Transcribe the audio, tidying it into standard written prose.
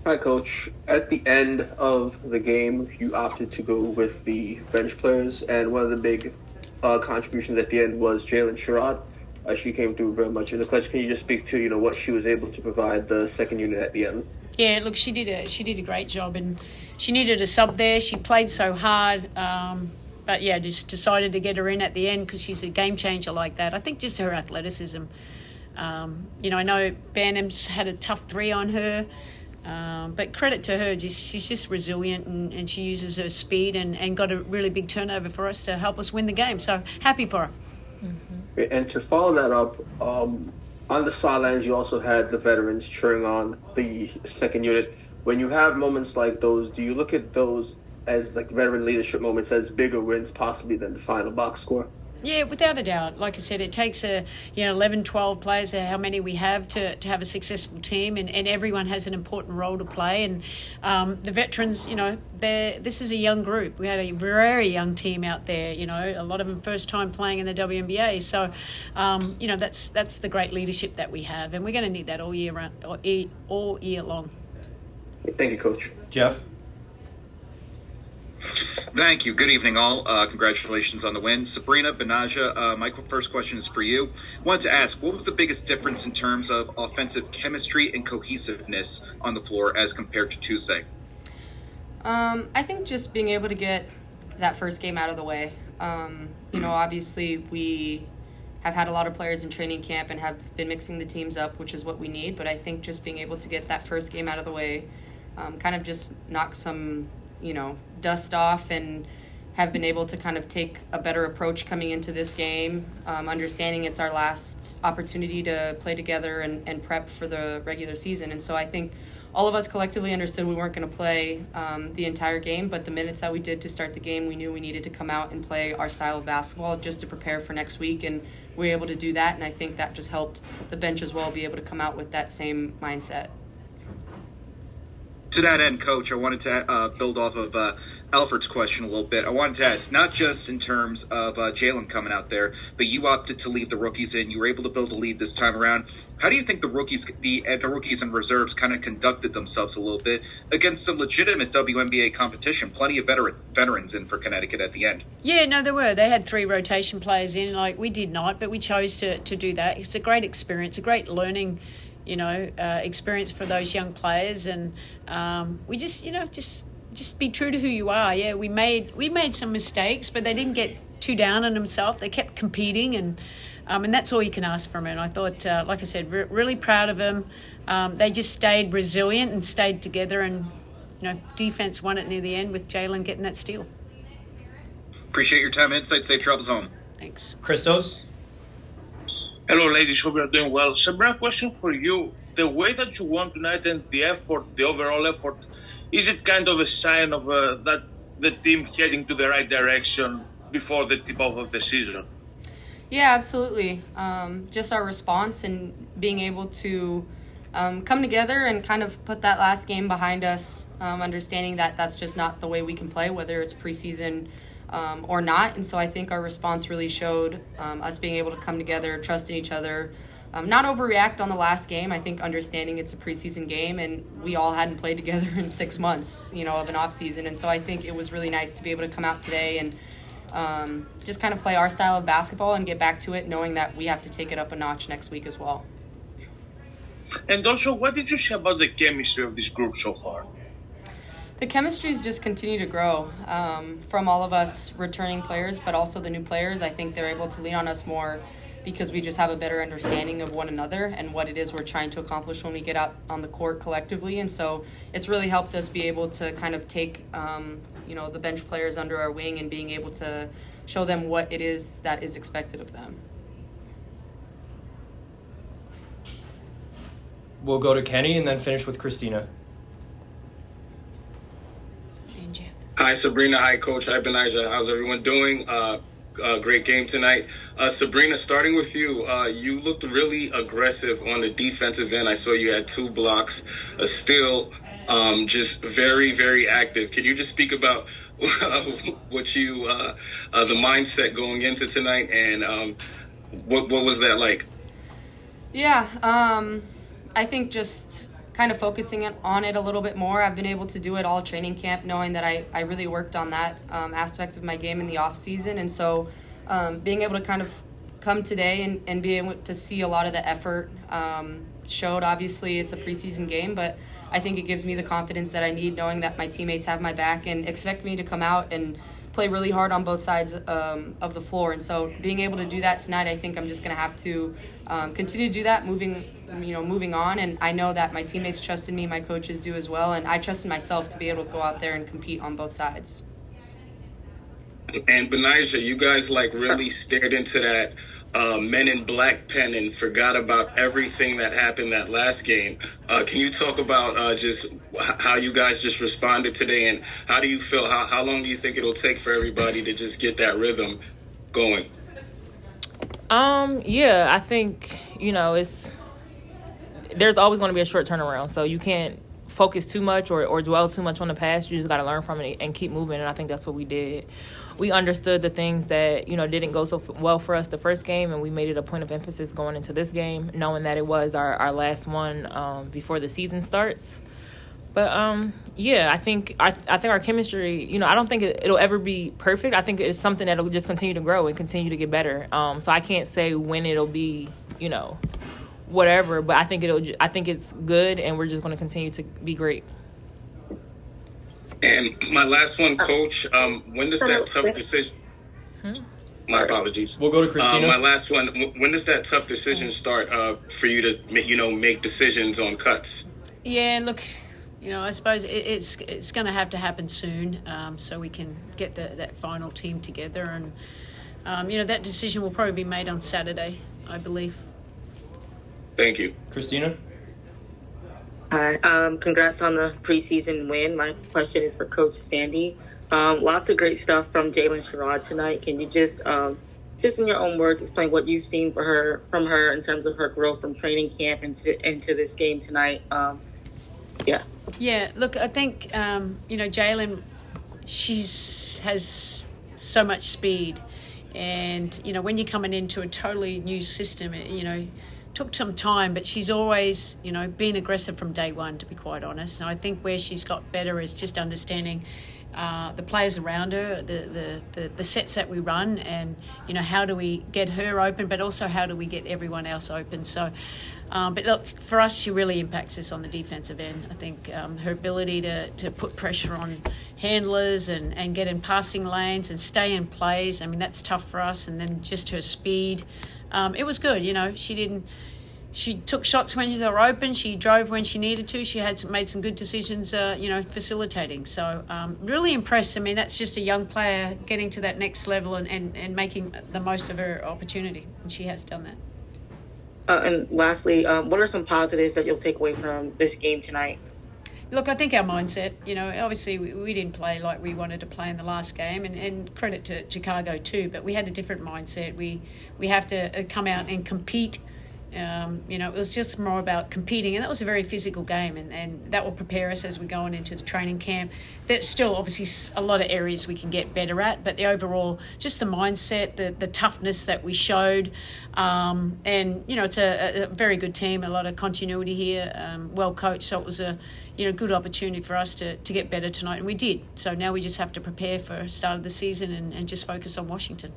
Hi, Coach. At the end of the game, you opted to go with the bench players, and one of the big contributions at the end was Jalen Sherrod. She came through very much in the clutch. Can you just speak to what she was able to provide the second unit at the end? Yeah, look, she did a great job, and she needed a sub there. She played so hard, but yeah, just decided to get her in at the end because she's a game changer like that. I think just her athleticism. I know Bannum's had a tough 3 on her. But credit to her, she's just resilient and she uses her speed and got a really big turnover for us to help us win the game. So happy for her. Mm-hmm. And to follow that up, on the sidelines, you also had the veterans cheering on the second unit. When you have moments like those, do you look at those as like veteran leadership moments as bigger wins possibly than the final box score? Yeah, without a doubt. Like I said, it takes 11, 12 players, how many we have, to have a successful team, and everyone has an important role to play. And the veterans, this is a young group. We had a very young team out there, a lot of them first time playing in the WNBA. So, that's the great leadership that we have, and we're going to need that all year long. Thank you, Coach. Jeff? Thank you. Good evening, all. Congratulations on the win. Sabrina, Betnijah, my first question is for you. Wanted to ask, what was the biggest difference in terms of offensive chemistry and cohesiveness on the floor as compared to Tuesday? I think just being able to get that first game out of the way. Obviously we have had a lot of players in training camp and have been mixing the teams up, which is what we need. But I think just being able to get that first game out of the way, kind of just knock some dust off and have been able to kind of take a better approach coming into this game, understanding it's our last opportunity to play together and prep for the regular season. And so I think all of us collectively understood we weren't going to play the entire game, but the minutes that we did to start the game, we knew we needed to come out and play our style of basketball just to prepare for next week, and we were able to do that, and I think that just helped the bench as well be able to come out with that same mindset. To that end, Coach, I wanted to build off of Alfred's question a little bit. I wanted to ask, not just in terms of Jalen coming out there, but you opted to leave the rookies in. You were able to build a lead this time around. How do you think the rookies and reserves kind of conducted themselves a little bit against some legitimate WNBA competition? Plenty of veterans in for Connecticut at the end. Yeah, no, there were. They had 3 rotation players in. Like, we did not, but we chose to do that. It's a great experience, a great learning experience for those young players, and we just be true to who you are. Yeah, we made some mistakes, but they didn't get too down on themselves. They kept competing, and that's all you can ask from it. And I thought, like I said, really proud of them. They just stayed resilient and stayed together, and defense won it near the end with Jalen getting that steal. Appreciate your time and insight. Safe travels home. Thanks. Christos? Hello, ladies. Hope you're doing well. Sabrina, question for you. The way that you won tonight and the overall effort, is it kind of a sign of that the team heading to the right direction before the tip-off of the season? Yeah, absolutely. Just our response and being able to come together and kind of put that last game behind us, understanding that that's just not the way we can play, whether it's preseason or not. And so I think our response really showed us being able to come together, trusting each other, not overreact on the last game. I think understanding it's a preseason game and we all hadn't played together in 6 months, of an off season. And so I think it was really nice to be able to come out today and just kind of play our style of basketball and get back to it, knowing that we have to take it up a notch next week as well. And also, what did you say about the chemistry of this group so far? The chemistries just continue to grow from all of us returning players, but also the new players. I think they're able to lean on us more because we just have a better understanding of one another and what it is we're trying to accomplish when we get out on the court collectively. And so it's really helped us be able to kind of take, the bench players under our wing and being able to show them what it is that is expected of them. We'll go to Kenny and then finish with Christina. Hi, Sabrina. Hi, Coach. Hi, Betnijah. How's everyone doing? Great game tonight. Sabrina, starting with you, you looked really aggressive on the defensive end. I saw you had 2 blocks, a steal, just very, very active. Can you just speak about what you, the mindset going into tonight, and what was that like? Yeah, I think just kind of focusing on it a little bit more. I've been able to do it all training camp, knowing that I really worked on that aspect of my game in the off season. And so being able to kind of come today and be able to see a lot of the effort showed. Obviously, it's a preseason game, but I think it gives me the confidence that I need, knowing that my teammates have my back and expect me to come out and play really hard on both sides of the floor. And so being able to do that tonight, I think I'm just going to have to continue to do that moving on. And I know that my teammates trust in me, my coaches do as well, and I trust in myself to be able to go out there and compete on both sides. And Betnijah, you guys really stared into that Men in Black pen and forgot about everything that happened that last game. Can you talk about just how you guys just responded today, and how do you feel? How long do you think it'll take for everybody to just get that rhythm going? Yeah, I think, there's always going to be a short turnaround, so you can't focus too much or dwell too much on the past. You just got to learn from it and keep moving, and I think that's what we did. We understood the things that, didn't go so well for us the first game, and we made it a point of emphasis going into this game, knowing that it was our last one before the season starts. But, I think our chemistry, I don't think it'll ever be perfect. I think it's something that'll just continue to grow and continue to get better. So I can't say when it'll be, whatever, but I think it's good, and we're just going to continue to be great. And my last one, Coach, when does that tough decision... My apologies. We'll go to Christina. My last one, when does that tough decision start for you to, make decisions on cuts? Yeah, look, I suppose it's going to have to happen soon, so we can get that final team together. And, that decision will probably be made on Saturday, I believe. Thank you. Christina? Hi. Congrats on the preseason win. My question is for Coach Sandy. Lots of great stuff from Jalen Sherrod tonight. Can you just in your own words, explain what you've seen from her in terms of her growth from training camp into this game tonight? Yeah. Look, I think Jalen, has so much speed, and when you're coming into a totally new system, took some time, but she's always, been aggressive from day one, to be quite honest. And I think where she's got better is just understanding the players around her, the sets that we run, and, how do we get her open, but also how do we get everyone else open. So, but look, for us, she really impacts us on the defensive end. I think her ability to put pressure on handlers and get in passing lanes and stay in plays, that's tough for us. And then just her speed. It was good, she took shots when they were open. She drove when she needed to. She made some good decisions, facilitating. So really impressed. That's just a young player getting to that next level and making the most of her opportunity. And she has done that. And lastly, what are some positives that you'll take away from this game tonight? Look, I think our mindset, obviously we didn't play like we wanted to play in the last game, and credit to Chicago too, but we had a different mindset. We have to come out and compete. It was just more about competing, and that was a very physical game, and that will prepare us as we go on into the training camp. There's still obviously a lot of areas we can get better at, but the overall, just the mindset, the toughness that we showed, and it's a very good team, a lot of continuity here, well coached, so it was a good opportunity for us to get better tonight, and we did. So now we just have to prepare for the start of the season and just focus on Washington.